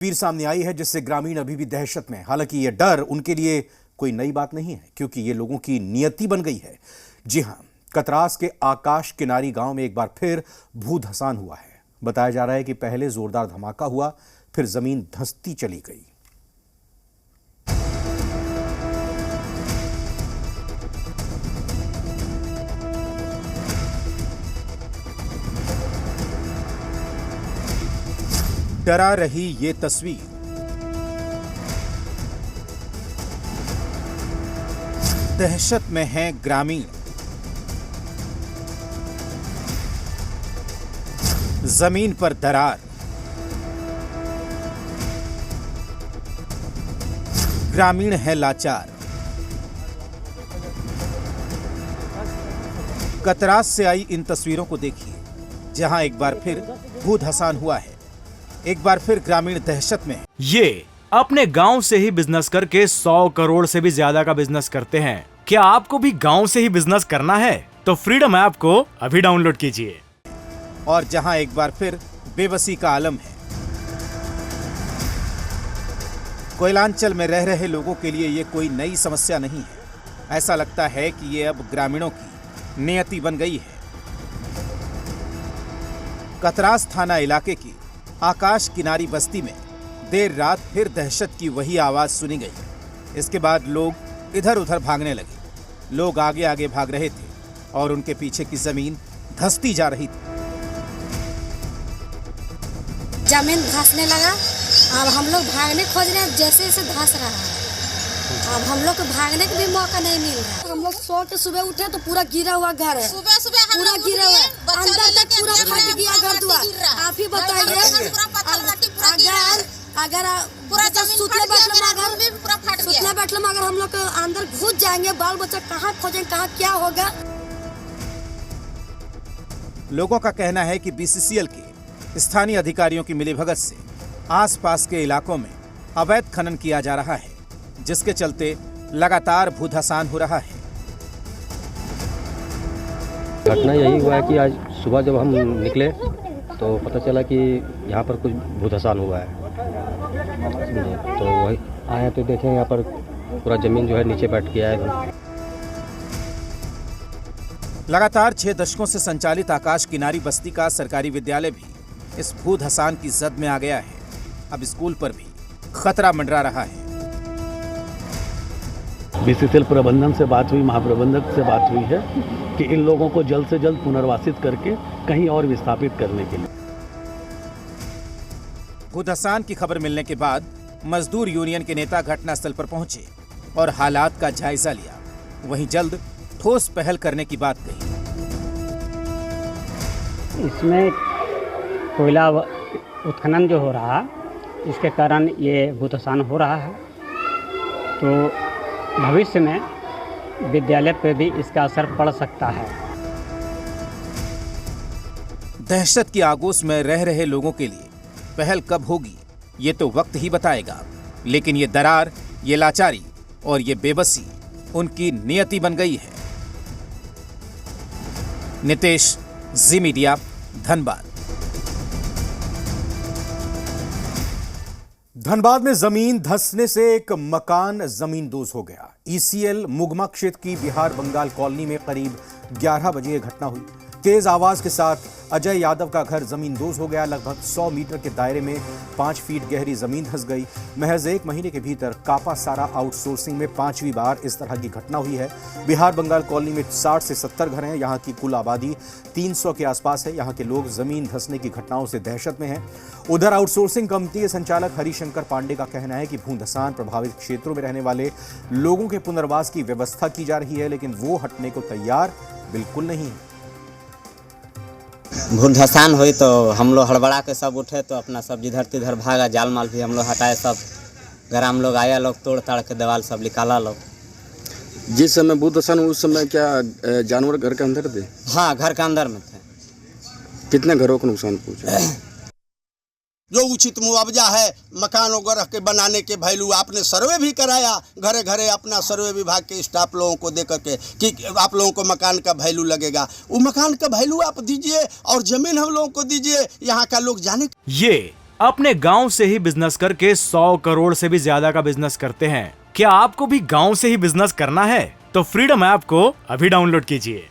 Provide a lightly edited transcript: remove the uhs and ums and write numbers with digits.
तस्वीर सामने आई है जिससे ग्रामीण अभी भी दहशत में। हालांकि ये डर उनके लिए कोई नई बात नहीं है, क्योंकि ये लोगों की नियति बन गई है। जी हां, कतरास के आकाश किनारी गांव में एक बार फिर भूधसान हुआ है। बताया जा रहा है कि पहले जोरदार धमाका हुआ, फिर जमीन धंसती चली गई। डरा रही ये तस्वीर। दहशत में हैं ग्रामीण। जमीन पर दरार। ग्रामीण है लाचार। कतरास से आई इन तस्वीरों को देखिए, जहां एक बार फिर भूधसान हुआ है। एक बार फिर ग्रामीण दहशत में है। ये अपने गांव से ही बिजनेस करके 100 करोड़ से भी ज्यादा का बिजनेस करते हैं। क्या आपको भी गांव से ही बिजनेस करना है? तो फ्रीडम ऐप को अभी डाउनलोड कीजिए। और जहां एक बार फिर बेबसी का आलम है। कोयलांचल में रह रहे लोगों के लिए ये कोई नई समस्या नहीं है। ऐसा लगता है कि ये अब ग्रामीणों की नियति बन गई है। कतरास थाना इलाके की आकाश किनारी बस्ती में देर रात फिर दहशत की वही आवाज सुनी गई। इसके बाद लोग इधर उधर भागने लगे। लोग आगे आगे भाग रहे थे और उनके पीछे की जमीन धंसती जा रही थी। जमीन धंसने लगा। अब हम लोग भागने खोज रहे हैं, जैसे जैसे धंस रहा है। अब हम लोग को भागने का भी मौका नहीं मिल रहा। हम लोग सो के सुबह उठे तो पूरा गिरा हुआ घर है। सुबह पूरा गिरा हुआ है, अंदर तक पूरा फट गया घर द्वार। आप ही बताइए, अगर पूरा सुतले बैठले में अगर हम लोग अंदर घुस जाएंगे, बाल बच्चा कहाँ खोजेंगे, कहाँ क्या होगा। लोगों का कहना है कि बीसीसीएल के स्थानीय अधिकारियों की मिलीभगत से आसपास के इलाकों में अवैध खनन किया जा रहा है, जिसके चलते लगातार भूधसान हो रहा है। घटना यही हुआ है कि आज सुबह जब हम निकले तो पता चला कि यहाँ पर कुछ भूधसान हुआ है। तो वही आए तो देखें यहाँ पर पूरा जमीन जो है नीचे बैठ गया है। लगातार 6 दशकों से संचालित आकाश किनारी बस्ती का सरकारी विद्यालय भी इस भूधसान की जद में आ गया है। अब स्कूल पर भी खतरा मंडरा रहा है। बीसीसीएल प्रबंधन से बात हुई, महाप्रबंधक से बात हुई है कि इन लोगों को जल्द से जल्द पुनर्वासित करके कहीं और विस्थापित करने के लिए। भूधसान की खबर मिलने के बाद मजदूर यूनियन के नेता घटनास्थल पर पहुंचे और हालात का जायजा लिया। वहीं जल्द ठोस पहल करने की बात कही। इसमें कोयला उत्खनन जो हो रहा, इसके कारण ये भूधसान हो रहा है। तो भविष्य में विद्यालय पर भी इसका असर पड़ सकता है। दहशत की आगोश में रह रहे लोगों के लिए पहल कब होगी, ये तो वक्त ही बताएगा। लेकिन ये दरार, ये लाचारी और ये बेबसी उनकी नियति बन गई है। नितेश, जी मीडिया, धनबाद। धनबाद में जमीन धंसने से एक मकान जमींदोज हो गया। ईसीएल मुगमा क्षेत्र की बिहार बंगाल कॉलोनी में करीब 11 बजे यह घटना हुई। तेज आवाज के साथ अजय यादव का घर जमींदोज हो गया। लगभग 100 मीटर के दायरे में 5 फीट गहरी जमीन धंस गई। महज 1 महीने के भीतर कापा सारा आउटसोर्सिंग में 5वीं बार इस तरह की घटना हुई है। बिहार बंगाल कॉलोनी में 60 से 70 घर हैं। यहाँ की कुल आबादी 300 के आसपास है। यहाँ के लोग जमीन धंसने की घटनाओं से दहशत में हैं। उधर आउटसोर्सिंग कंपनी के संचालक हरिशंकर पांडे का कहना है कि भूधसान प्रभावित क्षेत्रों में रहने वाले लोगों के पुनर्वास की व्यवस्था की जा रही है, लेकिन वो हटने को तैयार बिल्कुल नहीं है। भूधसान हुई तो हम लोग हड़बड़ा के सब उठे, तो अपना सब जिधर तिधर भागा। जाल माल भी हम लोग हटाए, सब ग्राम लोग आया, लोग तोड़ ताड़ के दीवार सब निकाला लोग। जिस समय भूधसान हुआ उस समय क्या जानवर घर के अंदर थे? हाँ, घर के अंदर में थे। कितने घरों को नुकसान पहुंचा? जो उचित मुआवजा है मकान वगैरह के बनाने के वैल्यू आपने सर्वे भी कराया, घरे घरे अपना सर्वे विभाग के स्टाफ लोगों को दे करके कि आप लोगों को मकान का वैल्यू लगेगा। वो मकान का वैल्यू आप दीजिए और जमीन हम लोगों को दीजिए, यहाँ का लोग जाने। ये अपने गांव से ही बिजनेस करके 100 करोड़ से भी ज्यादा का बिजनेस करते हैं। क्या आपको भी गांव से ही बिजनेस करना है? तो फ्रीडम ऐप को अभी डाउनलोड कीजिए।